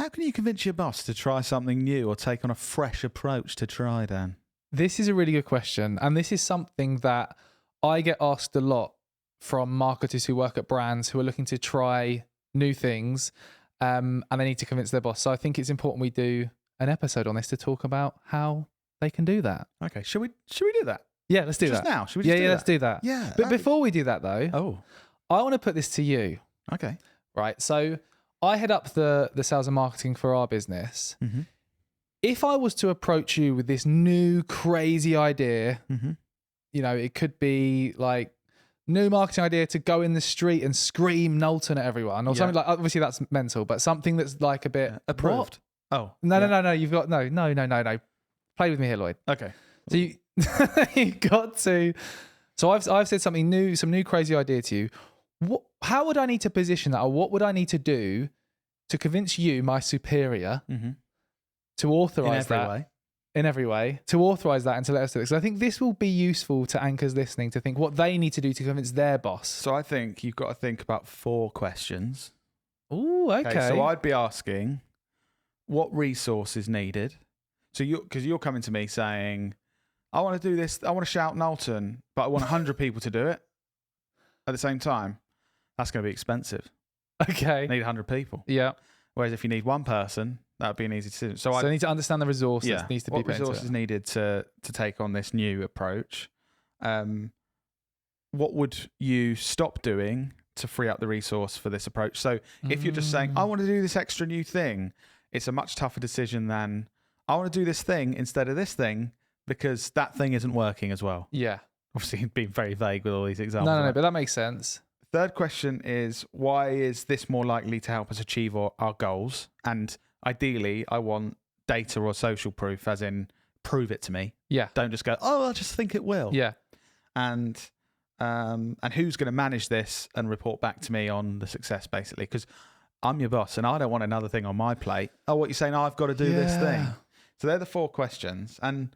How can you convince your boss to try something new or take on a fresh approach to try, Dan? This is a really good question. And this is something that I get asked a lot from marketers who work at brands who are looking to try new things and they need to convince their boss. So I think it's important we do an episode on this to talk about how they can do that. Okay, should we do that? Yeah, let's do Just that. now? Should we just do that? Let's do that. Yeah. But before we do that though, Oh, I want to put this to you. okay. Right. So I head up the sales and marketing for our business. Mm-hmm. If I was to approach you with this new crazy idea, Mm-hmm. you know, it could be like new marketing idea to go in the street and scream Knowlton at everyone or something like, obviously that's mental, but something that's like a bit approved. What? Oh, No. You've got no. Play with me here, Lloyd. Okay. So you got to. So I've said something new, some new crazy idea to you. How would I need to position that, or what would I need to do to convince you, my superior, to authorize that in every way, to authorize that and to let us do it? So I think this will be useful to anchors listening to think what they need to do to convince their boss. So I think you've got to think about 4 questions. Ooh, okay. So I'd be asking, what resource is needed? So because you're coming to me saying, I want to do this, I want to shout Knowlton, but I want 100 people to do it at the same time. That's going to be expensive. Okay. You need 100 people. Yeah. Whereas if you need one person, that would be an easy decision. So I need to understand the resources. Needs to be what resources needed to take on this new approach. What would you stop doing to free up the resource for this approach? So if you're just saying, I want to do this extra new thing, it's a much tougher decision than I want to do this thing instead of this thing because that thing isn't working as well. Yeah. Obviously, being very vague with all these examples. No, but that makes sense. Third question is, why is this more likely to help us achieve our goals? And ideally, I want data or social proof, as in prove it to me. Yeah. Don't just go, oh, I just think it will. Yeah. And who's going to manage this and report back to me on the success, basically? Because I'm your boss and I don't want another thing on my plate. Oh, what you're saying? I've got to do this thing. So they're the 4 questions. And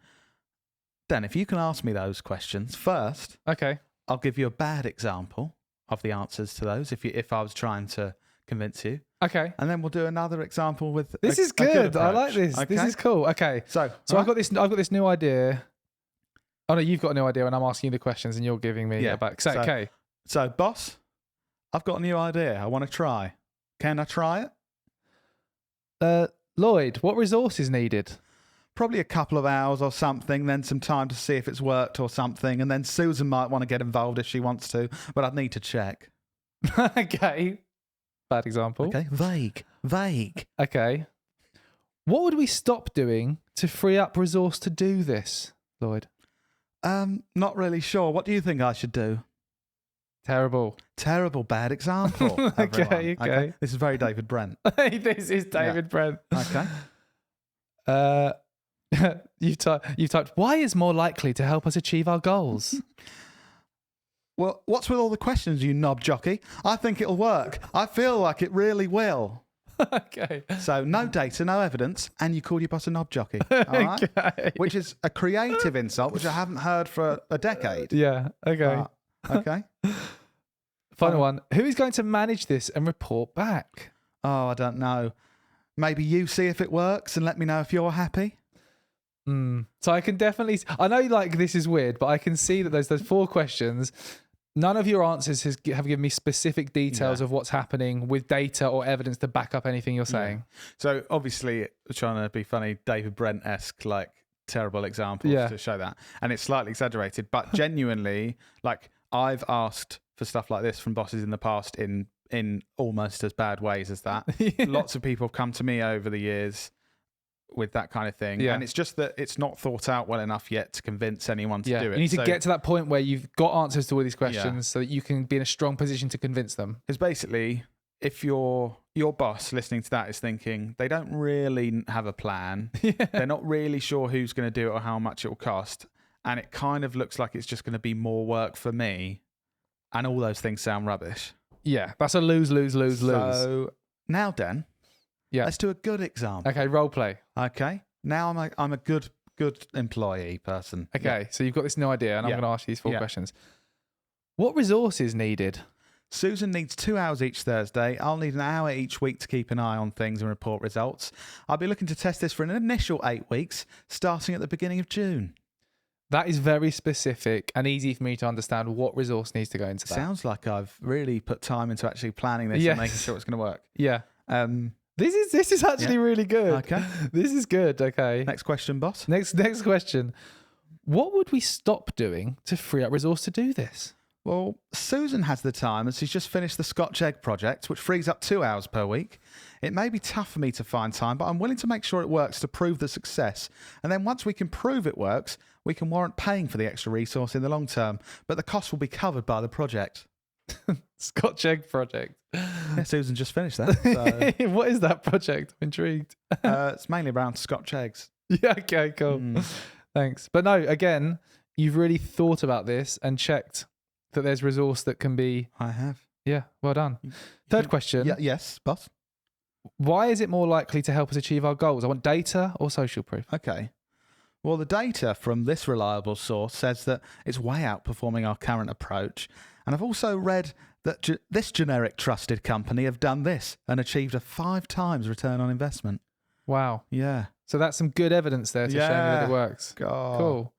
Dan, if you can ask me those questions first, okay, I'll give you a bad example of the answers to those if I was trying to convince you. Okay. And then we'll do another example with this is good. I like this. Okay? This is cool. Okay. So right. I've got this new idea. Oh no, you've got a new idea and I'm asking you the questions and you're giving me back. So, okay. So boss, I've got a new idea. I want to try. Can I try it? Lloyd, what resource is needed? Probably a couple of hours or something, then some time to see if it's worked or something, and then Susan might want to get involved if she wants to, but I'd need to check. Okay. Bad example. Okay. Vague. Okay. What would we stop doing to free up resource to do this, Lloyd? Not really sure. What do you think I should do? Terrible. Bad example. Okay. This is very David Brent. This is David Brent. Okay. You've typed, why is more likely to help us achieve our goals? Well, what's with all the questions, you knob jockey? I think it'll work. I feel like it really will. Okay. So no data, no evidence, and you call your boss a knob jockey. All right? Okay. Which is a creative insult, which I haven't heard for a decade. Yeah. Okay. Okay. Final one. Who is going to manage this and report back? Oh, I don't know. Maybe you see if it works and let me know if you're happy. So I can definitely, I know like this is weird, but I can see that there's those 4 questions. None of your answers have given me specific details of what's happening with data or evidence to back up anything you're saying. So obviously, trying to be funny, David Brent-esque, like terrible examples to show that. And it's slightly exaggerated, but genuinely, like I've asked for stuff like this from bosses in the past in almost as bad ways as that. Lots of people have come to me over the years with that kind of thing. Yeah. And it's just that it's not thought out well enough yet to convince anyone to do it. You need to get to that point where you've got answers to all these questions so that you can be in a strong position to convince them. Because basically, if your boss listening to that is thinking they don't really have a plan, they're not really sure who's going to do it or how much it will cost, and it kind of looks like it's just going to be more work for me, and all those things sound rubbish. Yeah, that's a lose. So now, Dan, let's do a good example. Okay, role play. Okay, now I'm a good employee person. Okay, so you've got this new idea, and I'm going to ask you these 4 questions. What resource is needed? Susan needs 2 hours each Thursday. I'll need an hour each week to keep an eye on things and report results. I'll be looking to test this for an initial 8 weeks, starting at the beginning of June. That is very specific and easy for me to understand what resource needs to go into that. Sounds like I've really put time into actually planning this and making sure it's going to work. Yeah. This is actually really good. Okay. This is good. Okay. Next question, boss. Next question. What would we stop doing to free up resource to do this? Well, Susan has the time and she's just finished the Scotch egg project, which frees up 2 hours per week. It may be tough for me to find time, but I'm willing to make sure it works to prove the success. And then once we can prove it works, we can warrant paying for the extra resource in the long term, but the cost will be covered by the project. Scotch egg project. Yeah, Susan just finished that. So. What is that project? I'm intrigued. It's mainly around Scotch eggs. Yeah, okay, cool. Thanks. But no, again, you've really thought about this and checked that there's resource that can be... I have. Yeah, well done. Third question. Yeah, yes, boss. Why is it more likely to help us achieve our goals? I want data or social proof. Okay. Well, the data from this reliable source says that it's way outperforming our current approach. And I've also read that this generic trusted company have done this and achieved a 5 times return on investment. Wow. Yeah. So that's some good evidence there to show me that it works. God. Cool.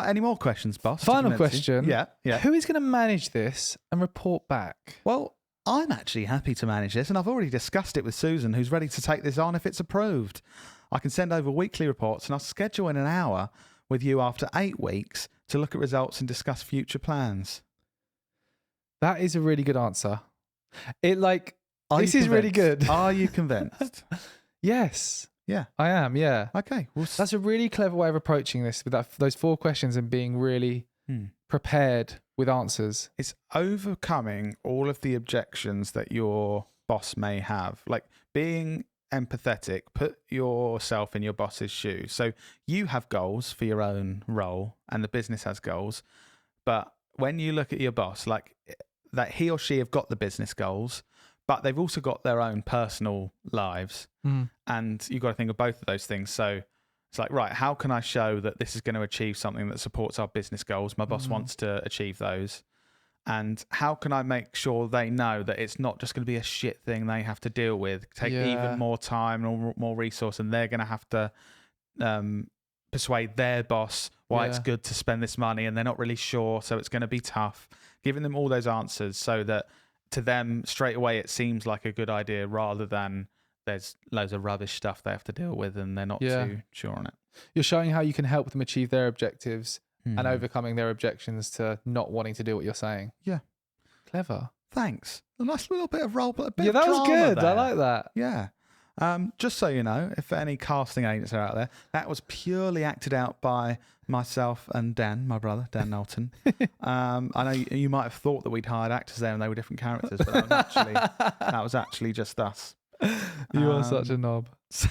Any more questions, boss? Final question. Yeah. Who is going to manage this and report back? Well, I'm actually happy to manage this, and I've already discussed it with Susan, who's ready to take this on if it's approved. I can send over weekly reports, and I'll schedule in an hour with you after 8 weeks to look at results and discuss future plans. That is a really good answer. This is really good. Are you convinced? Yes. Yeah. I am, yeah. Okay. That's a really clever way of approaching this with those 4 questions and being really prepared with answers. It's overcoming all of the objections that your boss may have. Like being empathetic, put yourself in your boss's shoes. So you have goals for your own role and the business has goals. But when you look at your boss, like that he or she have got the business goals, but they've also got their own personal lives. And you've got to think of both of those things. So it's like, right, how can I show that this is going to achieve something that supports our business goals? My boss wants to achieve those. And how can I make sure they know that it's not just going to be a shit thing they have to deal with, take even more time and more resource, and they're going to have to persuade their boss why it's good to spend this money, and they're not really sure, so it's going to be tough. Giving them all those answers so that to them straight away it seems like a good idea rather than there's loads of rubbish stuff they have to deal with and they're not too sure on it. You're showing how you can help them achieve their objectives and overcoming their objections to not wanting to do what you're saying. Yeah. Clever. Thanks. A nice little bit of role, but a bit of that was good. there. I like that. Yeah. Just so you know, if any casting agents are out there, that was purely acted out by myself and Dan, my brother, Dan Knowlton. I know you might have thought that we'd hired actors there and they were different characters, but that was actually just us. You are such a knob. So,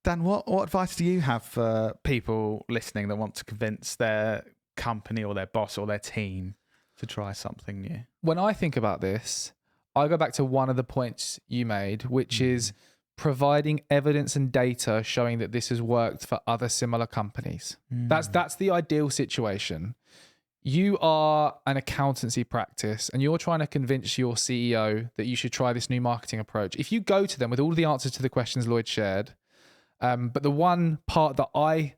Dan, what advice do you have for people listening that want to convince their company or their boss or their team to try something new? When I think about this, I go back to one of the points you made, which is providing evidence and data showing that this has worked for other similar companies. That's the ideal situation. You are an accountancy practice and you're trying to convince your CEO that you should try this new marketing approach. If you go to them with all the answers to the questions Lloyd shared, but the one part that I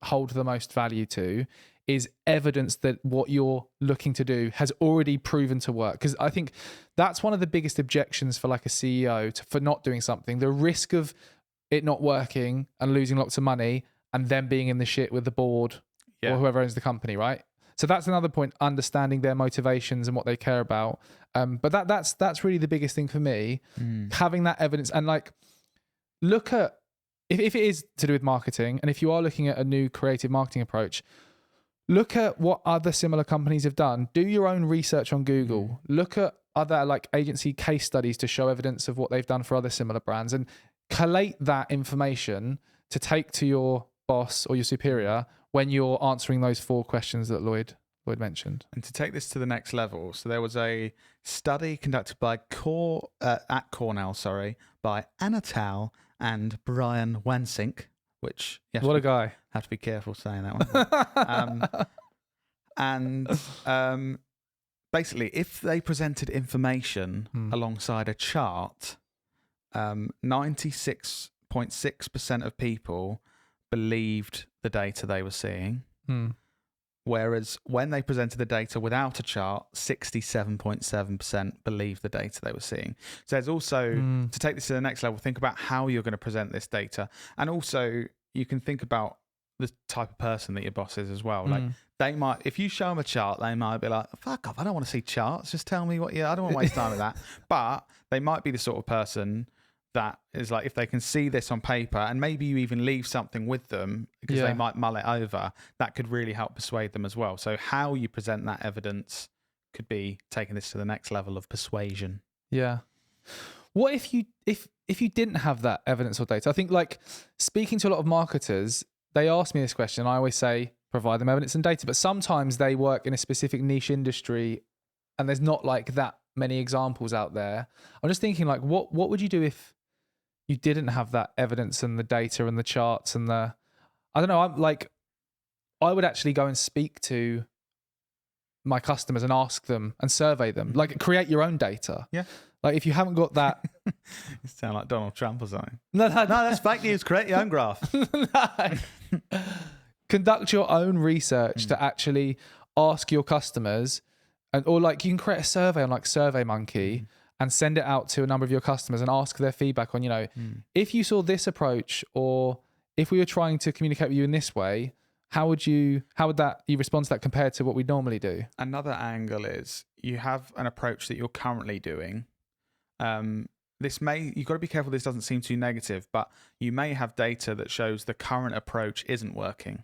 hold the most value to is evidence that what you're looking to do has already proven to work. Because I think that's one of the biggest objections for like a CEO for not doing something. The risk of it not working and losing lots of money and then being in the shit with the board or whoever owns the company, right? So that's another point, understanding their motivations and what they care about. But that's really the biggest thing for me, having that evidence and like look at, if it is to do with marketing and if you are looking at a new creative marketing approach, look at what other similar companies have done. Do your own research on Google. Look at other like agency case studies to show evidence of what they've done for other similar brands and collate that information to take to your boss or your superior when you're answering those 4 questions that Lloyd mentioned. And to take this to the next level, so there was a study conducted by at Cornell, by Anna Tao and Brian Wansink, which what a guy. Have to be careful saying that one. And basically, if they presented information alongside a chart, 96.6% of people believed the data they were seeing. Whereas when they presented the data without a chart, 67.7% believed the data they were seeing. So there's also, to take this to the next level, think about how you're going to present this data. And also, you can think about the type of person that your boss is as well. Like, they might, if you show them a chart, they might be like, fuck off, I don't want to see charts. Just tell me I don't want to waste time with that. But they might be the sort of person that is like, if they can see this on paper, and maybe you even leave something with them because they might mull it over, that could really help persuade them as well. So how you present that evidence could be taking this to the next level of persuasion. Yeah. What if you didn't have that evidence or data? I think, like, speaking to a lot of marketers, they ask me this question. I always say, provide them evidence and data, but sometimes they work in a specific niche industry and there's not like that many examples out there. I'm just thinking, like, what would you do if you didn't have that evidence and the data and the charts and I don't know. I would actually go and speak to my customers and ask them and survey them, like, create your own data. Yeah. Like, if you haven't got that. You sound like Donald Trump or something. No, that's fake news. Create your own graph. No. Conduct your own research to actually ask your customers, or like, you can create a survey on like SurveyMonkey and send it out to a number of your customers and ask their feedback on, if you saw this approach, or if we were trying to communicate with you in this way, how would you respond to that compared to what we normally do? Another angle is you have an approach that you're currently doing. You've got to be careful this doesn't seem too negative, but you may have data that shows the current approach isn't working.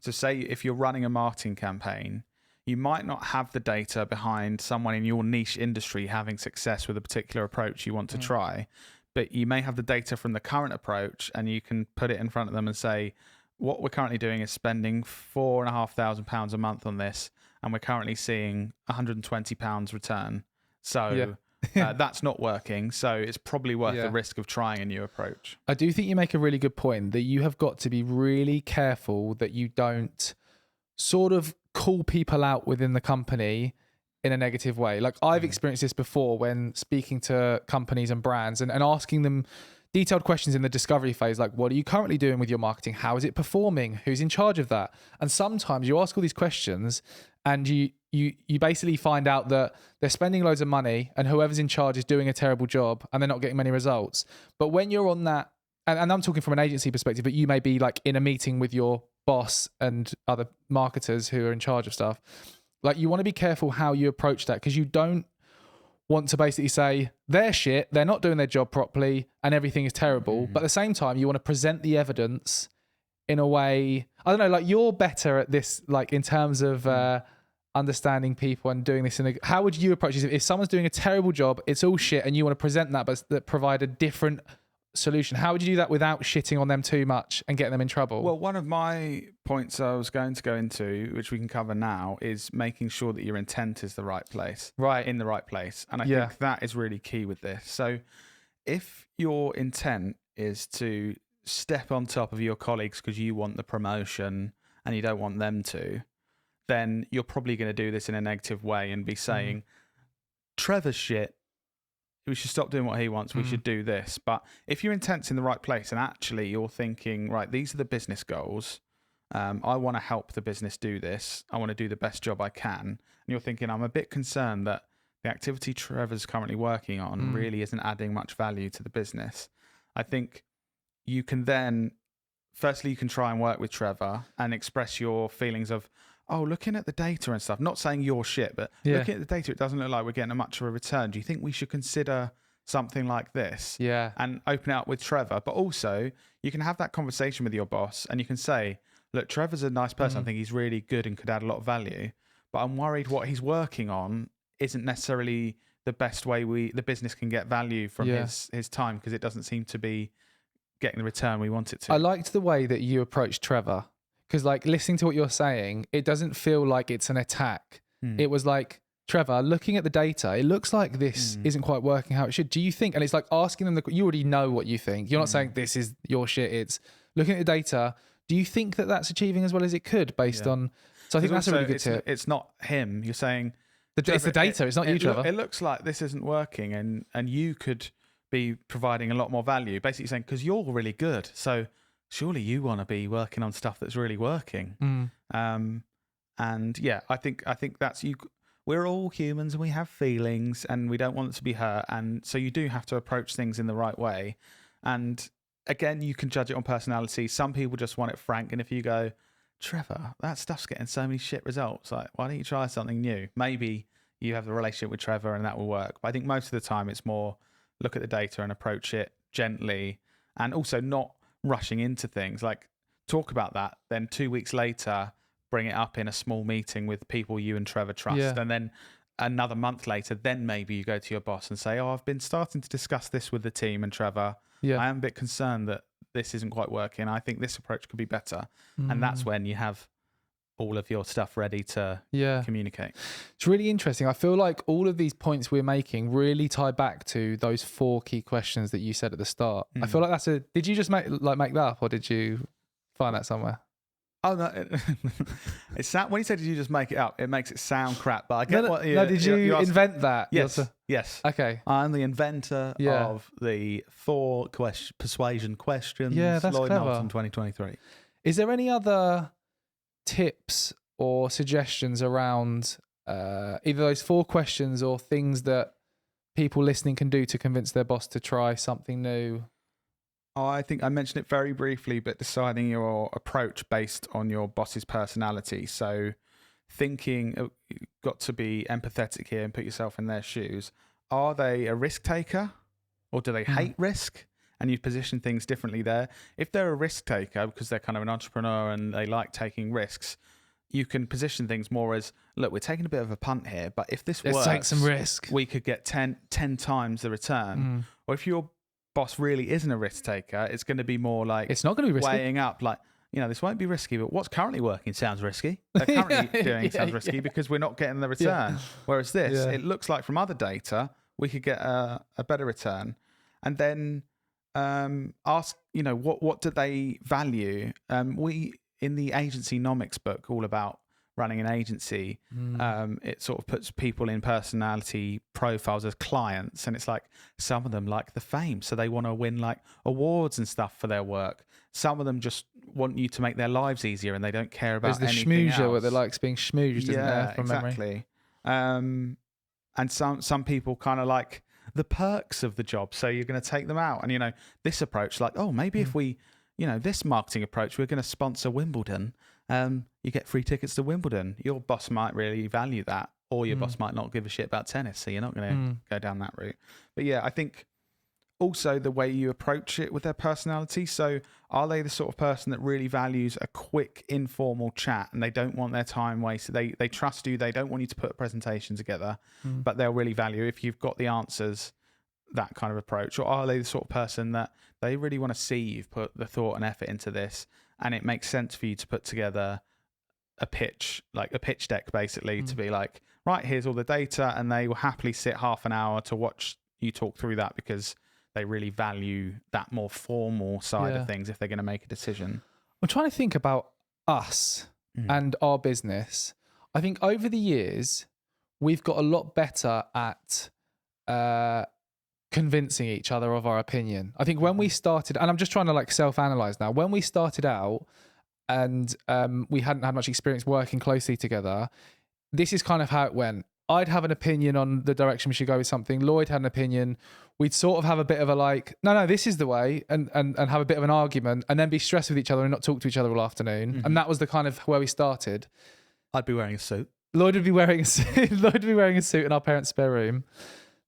So say if you're running a marketing campaign, you might not have the data behind someone in your niche industry having success with a particular approach you want to try, but you may have the data from the current approach, and you can put it in front of them and say, what we're currently doing is spending £4,500 a month on this, and we're currently seeing £120 return. So that's not working. So it's probably worth the risk of trying a new approach. I do think you make a really good point that you have got to be really careful that you don't sort of call people out within the company in a negative way. Like, I've experienced this before when speaking to companies and brands and asking them detailed questions in the discovery phase, like, what are you currently doing with your marketing? How is it performing? Who's in charge of that? And sometimes you ask all these questions and you basically find out that they're spending loads of money and whoever's in charge is doing a terrible job and they're not getting many results. But when you're on that, and I'm talking from an agency perspective, but you may be like in a meeting with your boss and other marketers who are in charge of stuff, like, you want to be careful how you approach that, because you don't want to basically say they're shit, they're not doing their job properly, and everything is terrible. But at the same time, you want to present the evidence in a way, I don't know, like, you're better at this, like, in terms of understanding people and doing this how would you approach this if someone's doing a terrible job, it's all shit, and you want to present that but that provide a different solution? How would you do that without shitting on them too much and getting them in trouble? Well, one of my points I was going to go into, which we can cover now, is making sure that your intent is the right place. Right. In the right place. And I think that is really key with this. So if your intent is to step on top of your colleagues because you want the promotion and you don't want them to, then you're probably going to do this in a negative way and be saying, Trevor's shit, we should stop doing what he wants, we should do this. But if your intent's in the right place and actually you're thinking, right, these are the business goals, I want to help the business do this, I want to do the best job I can, and you're thinking, I'm a bit concerned that the activity Trevor's currently working on really isn't adding much value to the business, I think you can then, firstly, you can try and work with Trevor and express your feelings of, looking at the data and stuff, not saying you're shit, but looking at the data, it doesn't look like we're getting much of a return. Do you think we should consider something like this? Yeah. And open it up with Trevor. But also, you can have that conversation with your boss and you can say, look, Trevor's a nice person. I think he's really good and could add a lot of value. But I'm worried what he's working on isn't necessarily the best way the business can get value from his time, because it doesn't seem to be getting the return we want it to. I liked the way that you approached Trevor. Because, like, listening to what you're saying, it doesn't feel like it's an attack. It was like, Trevor, looking at the data, it looks like this isn't quite working how it should. Do you think? And it's like asking them, you already know what you think. You're not saying this is your shit. It's looking at the data. Do you think that that's achieving as well as it could based on? So I think that's a really good tip. It's not him. You're saying, It's the data. It's not you, Trevor. It looks like this isn't working, and you could be providing a lot more value. Basically saying, because you're really good, so surely you want to be working on stuff that's really working. And yeah, I think that's you. We're all humans and we have feelings and we don't want it to be hurt, and so you do have to approach things in the right way. And again, you can judge it on personality. Some people just want it frank, and if you go, Trevor, that stuff's getting so many shit results, like, why don't you try something new? Maybe you have the relationship with Trevor and that will work. But I think most of the time it's more look at the data and approach it gently, and also not rushing into things. Like, talk about that, then 2 weeks later bring it up in a small meeting with people you and Trevor trust, and then another month later, then maybe you go to your boss and say, I've been starting to discuss this with the team, and Trevor, I am a bit concerned that this isn't quite working. I think this approach could be better. And that's when you have all of your stuff ready to communicate. It's really interesting. I feel like all of these points we're making really tie back to those 4 key questions that you said at the start. I feel like did you just make that up, or did you find that somewhere? Oh no! When you said, "Did you just make it up?" It makes it sound crap. But I get what you. No, did you invent that? Yes. Yes. Okay. I'm the inventor of the 4 persuasion questions. Yeah, that's Lloyd clever. Knowlton 2023. Is there any other tips or suggestions around either those 4 questions or things that people listening can do to convince their boss to try something new? I think I mentioned it very briefly, but deciding your approach based on your boss's personality. So thinking, you've got to be empathetic here and put yourself in their shoes. Are they a risk taker, or do they hate risk? And you position things differently there. If they're a risk taker because they're kind of an entrepreneur and they like taking risks, you can position things more as, look, we're taking a bit of a punt here, but if this works, take some risk. We could get 10 times the return. Or if your boss really isn't a risk taker, it's going to be more like, it's not going to be risky. Weighing up, like, this won't be risky, but what's currently working sounds risky. They're currently doing sounds risky because we're not getting the return. Whereas this, it looks like from other data, we could get a better return. And then ask, what do they value? We, in the agency nomics book, all about running an agency, it sort of puts people in personality profiles as clients, and it's like some of them like the fame, so they want to win like awards and stuff for their work. Some of them just want you to make their lives easier, and they don't care about anything else. There's the schmoozer, where they like being schmoozed, isn't there? From exactly. Memory. And some people kind of like the perks of the job, so you're going to take them out. And this approach, like, maybe if we, this marketing approach, we're going to sponsor Wimbledon. You get free tickets to Wimbledon. Your boss might really value that, or your boss might not give a shit about tennis, so you're not going to go down that route. But yeah, I think also the way you approach it with their personality. So are they the sort of person that really values a quick informal chat and they don't want their time wasted? They trust you. They don't want you to put a presentation together, but they'll really value if you've got the answers, that kind of approach. Or are they the sort of person that they really want to see you've put the thought and effort into this, and it makes sense for you to put together a pitch deck, basically, to be like, right, here's all the data, and they will happily sit half an hour to watch you talk through that because they really value that more formal side of things if they're going to make a decision. I'm trying to think about us and our business. I think over the years, we've got a lot better at convincing each other of our opinion. I think when we started, and I'm just trying to like self-analyze now, when we started out and we hadn't had much experience working closely together, this is kind of how it went. I'd have an opinion on the direction we should go with something. Lloyd had an opinion. We'd sort of have a bit of a like, no, this is the way, and have a bit of an argument, and then be stressed with each other and not talk to each other all afternoon. And that was the kind of where we started. I'd be wearing a suit. Lloyd would be wearing a suit. Lloyd would be wearing a suit in our parents' spare room.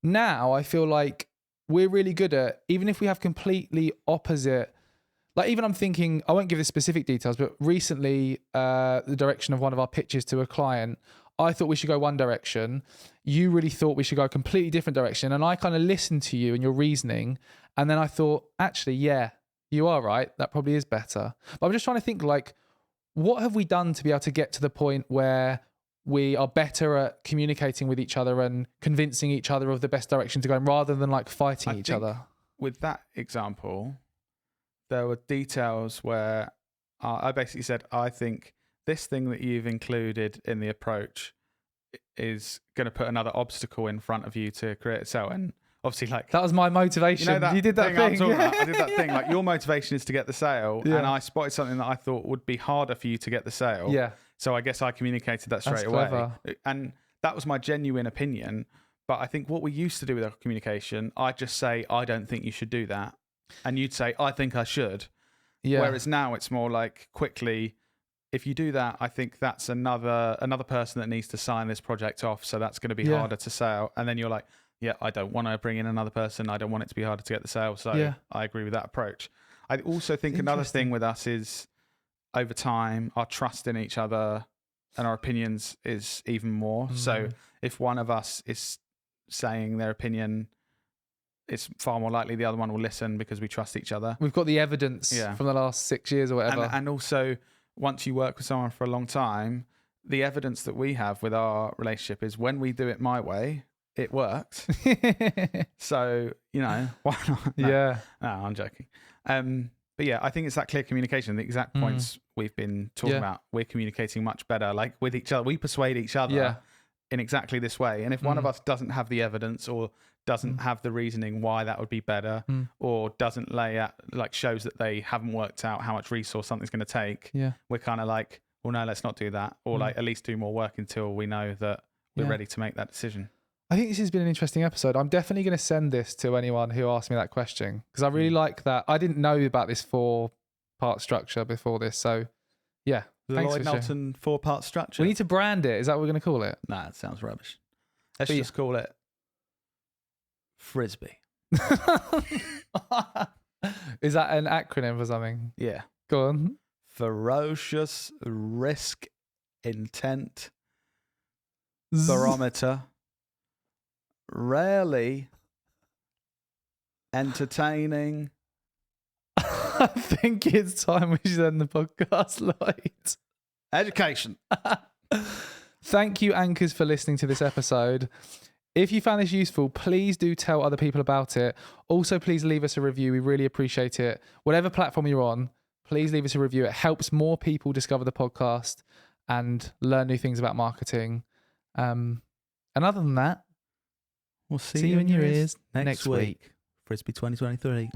Now I feel like we're really good at, even if we have completely opposite, like even I'm thinking, I won't give the specific details, but recently the direction of one of our pitches to a client, I thought we should go one direction. You really thought we should go a completely different direction. And I kind of listened to you and your reasoning. And then I thought, actually, yeah, you are right. That probably is better. But I'm just trying to think, like, what have we done to be able to get to the point where we are better at communicating with each other and convincing each other of the best direction to go in, rather than like fighting each other? With that example, there were details where I basically said, I think this thing that you've included in the approach is going to put another obstacle in front of you to create a sale. And obviously, like, that was my motivation. You did that thing. I'm talking about? I did that thing. Like, your motivation is to get the sale, and I spotted something that I thought would be harder for you to get the sale. Yeah. So I guess I communicated that straight away. And that was my genuine opinion. But I think what we used to do with our communication, I'd just say, I don't think you should do that. And you'd say, I think I should. Yeah. Whereas now it's more like, quickly, if you do that, I think that's another person that needs to sign this project off. So that's going to be harder to sell. And then you're like, yeah, I don't want to bring in another person. I don't want it to be harder to get the sale. So I agree with that approach. I also think another thing with us is, over time, our trust in each other and our opinions is even more. So if one of us is saying their opinion, it's far more likely the other one will listen because we trust each other. We've got the evidence from the last 6 years or whatever. And also, once you work with someone for a long time, the evidence that we have with our relationship is when we do it my way, it works. So, why not? No, I'm joking. But yeah, I think it's that clear communication. The exact points we've been talking about. We're communicating much better, like with each other. We persuade each other in exactly this way. And if one of us doesn't have the evidence or doesn't have the reasoning why that would be better, or doesn't lay out, like, shows that they haven't worked out how much resource something's going to take, we're kind of like, well, no, let's not do that. Or like, at least do more work until we know that we're ready to make that decision. I think this has been an interesting episode. I'm definitely going to send this to anyone who asks me that question, because I really like that. I didn't know about this 4-part structure before this. So, yeah. The Lloyd Knowlton 4-part structure. We need to brand it. Is that what we're going to call it? Nah, it sounds rubbish. Let's just call it Frisbee. Is that an acronym for something? Yeah. Go on. Ferocious Risk Intent Barometer. Rarely entertaining. I think it's time we should end the podcast, Lloyd. Education. Thank you, Anchors, for listening to this episode. If you found this useful, please do tell other people about it. Also, please leave us a review. We really appreciate it. Whatever platform you're on, please leave us a review. It helps more people discover the podcast and learn new things about marketing. And other than that, we'll see you in your ears next week. Frisbee 2023.